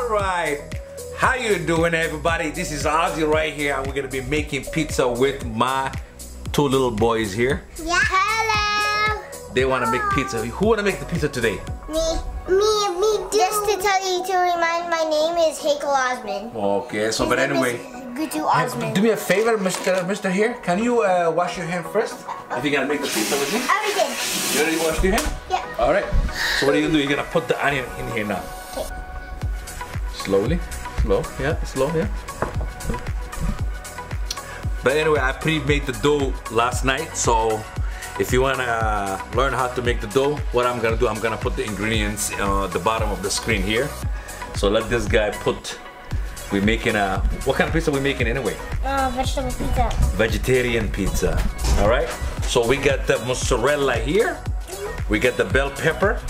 Alright, how you doing everybody? This is Ozzy right here and we're gonna be making pizza with my two little boys here. Yeah. Hello. They wanna make pizza. Who wanna make the pizza today? Me too. Just to tell you to remind, my name is Hakel Osman. Okay, so but anyway. Gutu Osman. Do me a favor, Mr. here. Can you wash your hand first? If you're gonna make the pizza with me? I already did. You already washed your hand? Yeah. Alright. So what are you gonna do? You're gonna put the onion in here now. Okay. Slowly. Slow, yeah, slow, yeah. But anyway, I pre-made the dough last night, so if you wanna learn how to make the dough, what I'm gonna do, I'm gonna put the ingredients at the bottom of the screen here. So let this guy put, we're making a, what kind of pizza are we making anyway? Vegetable pizza. Vegetarian pizza, all right? So we got the mozzarella here, we got the bell pepper,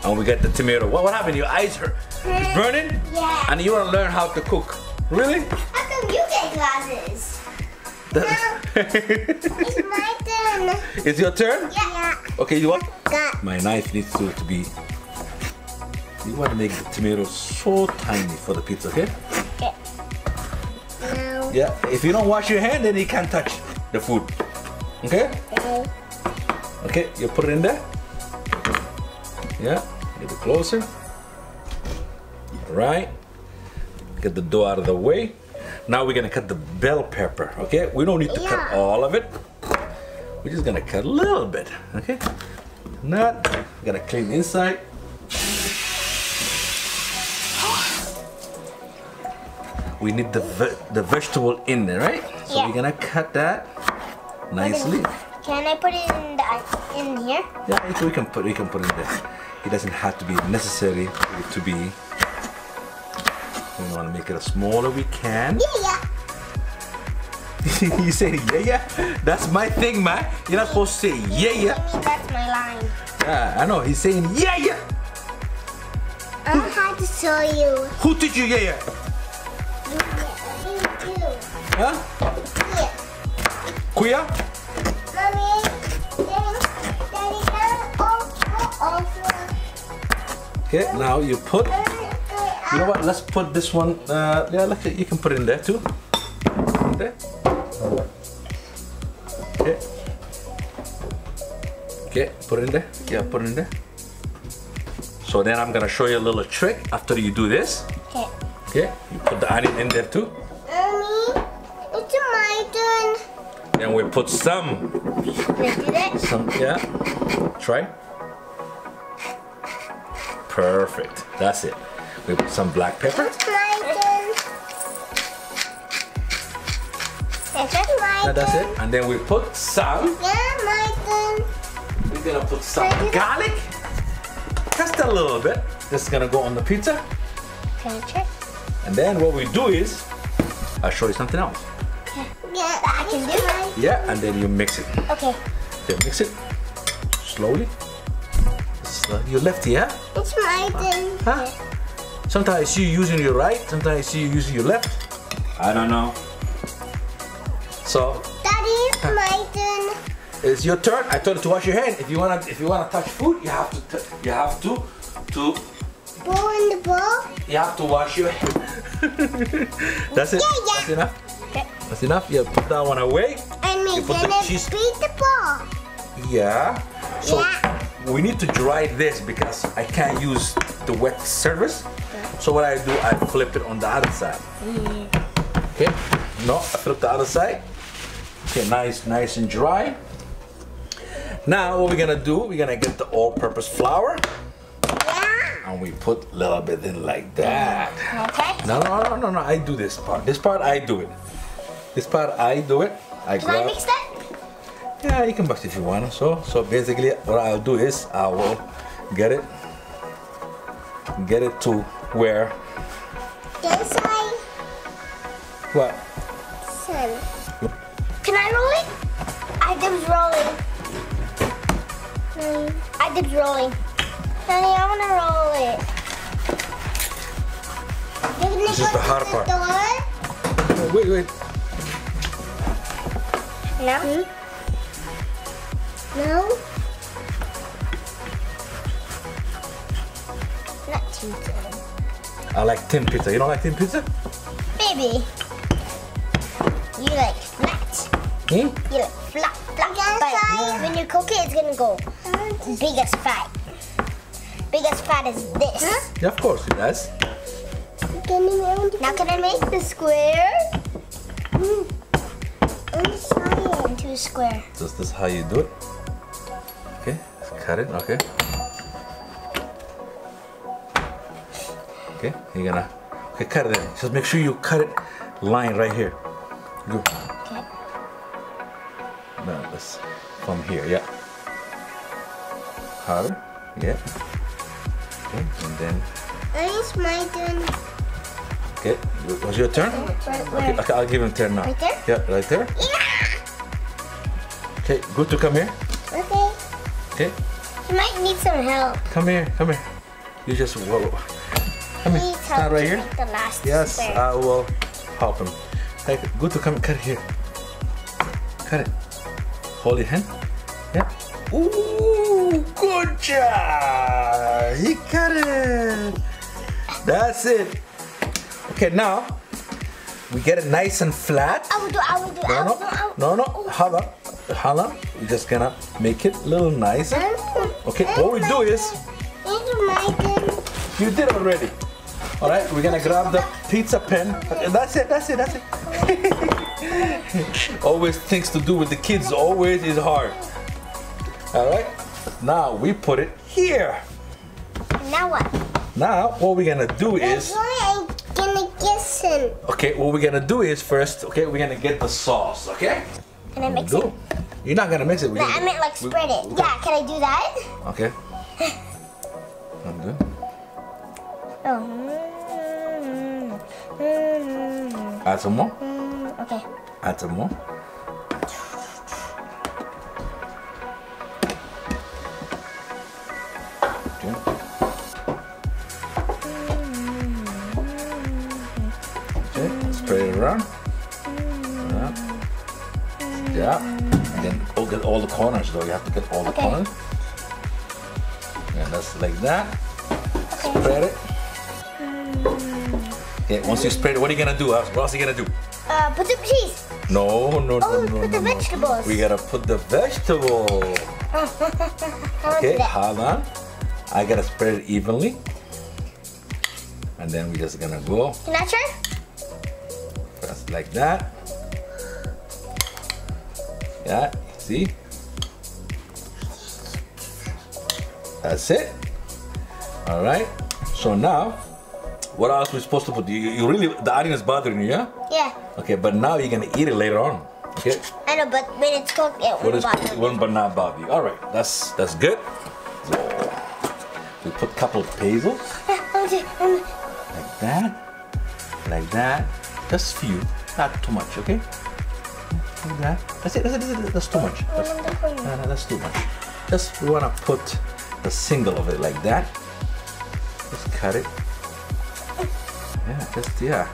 and we got the tomato. What happened? Your eyes hurt? It's burning? Yeah. And you wanna learn how to cook? Really? How come you get glasses? No. It's my turn. It's your turn? Yeah. Okay, you want? Got. My knife needs to be, you want to make the tomatoes so tiny for the pizza, okay? Okay. No. Yeah, if you don't wash your hand, then you can't touch the food. Okay? Okay. Okay, you put it in there. Yeah, a little closer. All right. Get the dough out of the way. Now we're gonna cut the bell pepper, okay? We don't need to cut all of it. We're just gonna cut a little bit, okay? Not, gotta clean the inside. We need the vegetable in there, right? So we're gonna cut that nicely. Can I put it in here? Yeah, we can put it in there. It doesn't have to be necessary for it to be. We want to make it as smaller we can. Yeah. You say yeah? That's my thing, man. You're not supposed to say yeah. That's my line. I know. He's saying yeah. I'm hard to show you. Who teach you yeah? You Huh? Yeah. Kuya? Mommy, Daddy, Okay, now you put. You know what? Let's put this one. Yeah, look, you can put it in there too. In there. Okay. Okay, put it in there. Yeah, put it in there. So then I'm gonna show you a little trick after you do this. Okay. Okay, you put the onion in there too. Mommy, it's my turn. Then we put some. Let's do that. Yeah. Try. Perfect. That's it. We put some black pepper. It's my turn. That's my turn. That's it. And then we put some. Yeah, my turn. We're gonna put some garlic. Just a little bit. This is gonna go on the pizza. Can I check? And then what we do is, I'll show you something else. Yeah, I can do it. Yeah, and then you mix it. Okay. Then mix it slowly. Your lefty, yeah? It's my turn. Huh? Sometimes I see you using your right, sometimes I see you using your left. I don't know. So Daddy, it's my turn. it's your turn. I told you to wash your hand. If you wanna touch food, you have to Bowl in the bowl. you have to wash your hand. That's it. Yeah. That's enough. Okay. That's enough. You put that one away. And we're put the gonna cheese- beat the ball. Yeah. So Yeah. we need to dry this because I can't use the wet surface. So what I do, I flip it on the other side. Okay. No, I flip the other side. Okay, nice and dry. Now what we're gonna do, we're gonna get the all-purpose flour. Yeah. And we put a little bit in like that. Okay. No, I do this part. This part I do it. This part I do it. Can I mix that? Yeah, you can mix if you want. So basically what I'll do is I will get it to where. This side. What? Sun. Can I roll it? I dibs rolling. I dibs rolling. Honey, I wanna roll it. This is the hard part. Wait. No? No? Not too good. I like thin pizza. You don't like thin pizza? Baby, you like flat. Hmm? You like flat. But when you cook it, it's gonna go big as fat. Big as fat as this. Yeah, of course it does. Now can I make the square? Into a square. Is this how you do it? Okay, let's cut it. Okay. Okay, you're gonna. Okay, cut it. Just make sure you cut it line right here. Good. Okay. Now let's from here. Yeah. Harder. Yeah. Okay, and then. It's my turn. Okay, was your turn? Right Okay, I'll give him turn now. Right there? Yeah, right there. Yeah. Okay, good to come here. Okay. Okay, You might need some help. come here, come here. You just whoa. Come here. Please Stand help right to here. make the last Yes, square. I will help him. Hey, good to come. Cut it here. Cut it. Hold your hand. Yeah. Ooh, good job. He cut it. That's it. Okay, now we get it nice and flat. I will do. No. Hold on. We're just gonna make it a little nicer. Okay, what we do is you did already. All right, we're gonna grab the pizza pen. That's it. Always things to do with the kids. Always is hard. All right. Now we put it here. Now what? Now what we're gonna do That's is. why I'm gonna guess it. Okay, what we're gonna do is first. Okay, we're gonna get the sauce. Okay. Can I mix Do. it? You're not gonna mix it. No, I meant like spread it. Yeah, can I do that? Okay. I'm good. Oh. Add some more. Okay. Add some more. Okay. Okay. Spread it around. Yeah. And then get all the corners though. You have to get all the Okay. corners. Yeah, that's like that. Spread it. Okay, once you spread it, what are you gonna do? What else are you gonna do? Put some cheese. No. Put the vegetables. We gotta put the vegetable. Okay, hold on. I gotta spread it evenly. And then we're just gonna go Can I try? just like that. Yeah, see? That's it. All right. So now, what else we supposed to put? You really, the onion is bothering you, yeah? Yeah. Okay, but now you're gonna eat it later on. Okay. I know, but when it's cooked, it won't bother It me. won't but not bother you. All right, that's good. So we put a couple of basil like that. Just few, not too much. Okay. Like that. That's it. That's too much. No, that's too much. Just we wanna put the single of it like that. Just cut it. Yeah,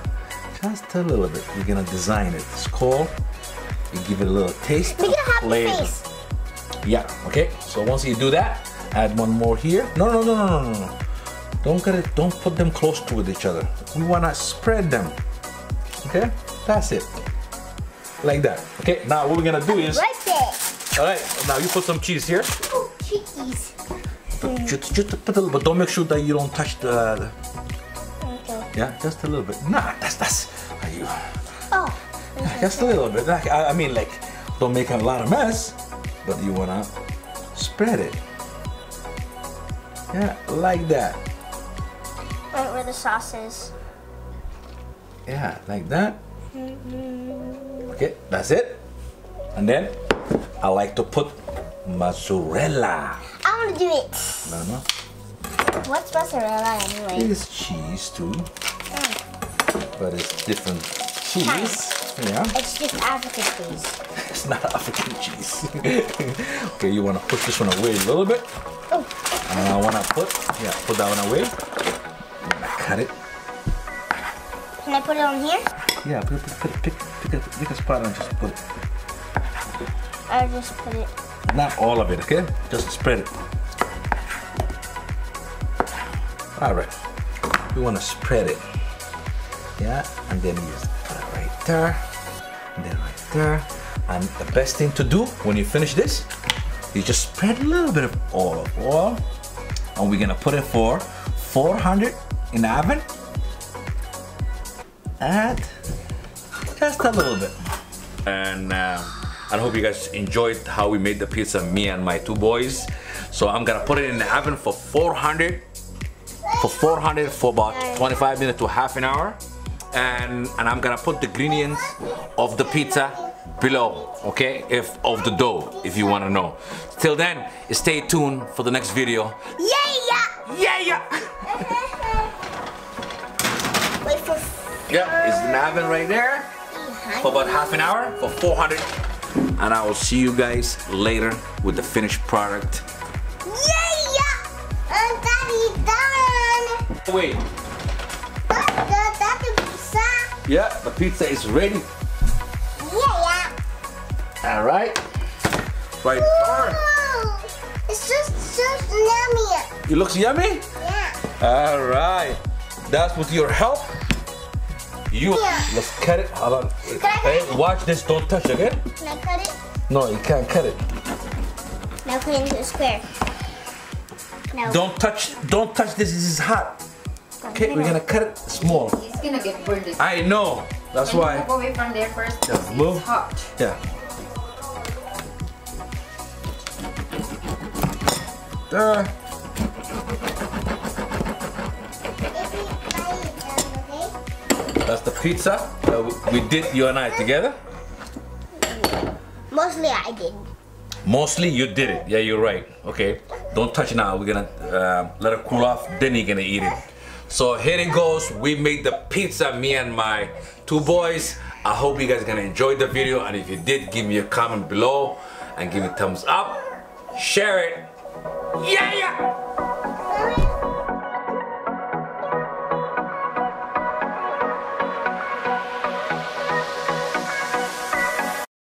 just a little bit. We're gonna design it. It's called. You give it a little taste. Make it a happy flavor. face. Yeah. Okay. So once you do that, add one more here. No. Don't get it. Don't put them close to each other. We wanna spread them. Okay. That's it. Like that. Okay. Now what we're gonna do is. Right there. All right. Now you put some cheese here. Oh, cheese. Just put a little, but don't make sure that you don't touch the. Okay. Yeah, just a little bit. Nah, that's. Oh. Just a little bit. Like, I mean, like, don't make a lot of mess, but you wanna spread it. Yeah, like that. Right where the sauce is. Yeah, like that. Okay, that's it. And then I like to put mozzarella. I want to do it. No. What's mozzarella anyway? It's cheese too, but it's different cheese. Yeah. It's just African cheese. It's not African cheese. Okay, you want to push this one away a little bit. Oh. And I want to put that one away. I'm going to cut it. Can I put it on here? Yeah, pick a spot and just put it. I'll just put it. Not all of it, okay? Just spread it. All right. we want to spread it. Yeah, and then you just put it right there, and then right there. And the best thing to do when you finish this, you just spread a little bit of olive oil, and we're gonna put it for 400 in the oven. Add just a little bit. And I hope you guys enjoyed how we made the pizza, me and my two boys. So I'm gonna put it in the oven for 400 for about 25 minutes to half an hour. And I'm gonna put the ingredients of the pizza below, okay? Of the dough, if you wanna know. Till then, stay tuned for the next video. Yeah! Yeah! Wait for... Yeah, it's in the oven right there for about half an hour for 400. And I will see you guys later with the finished product. Yeah! And Daddy done! Wait. That's the pizza. Yeah, the pizza is ready. Yeah! All right. Right there. It's just yummy. It looks yummy? Yeah. All right. That's with your help. Let's cut it. Hold on. Hey, watch this. Don't touch it, okay? Can I cut it? No, you can't cut it. Now put it into a square. No. Don't touch this. This is hot. Okay, we're gonna cut it small. It's gonna get burned. I know. That's Can why. you move away from there first? Yeah, move. It's hot. Yeah. There. That's the pizza we did, you and I together. Mostly I did. Mostly you did it. Yeah, you're right. Okay, don't touch it now. We're gonna let it cool off, then you're gonna eat it. So here it goes. We made the pizza, me and my two boys. I hope you guys are gonna enjoy the video, and if you did, give me a comment below and give me a thumbs up. Share it. Yeah!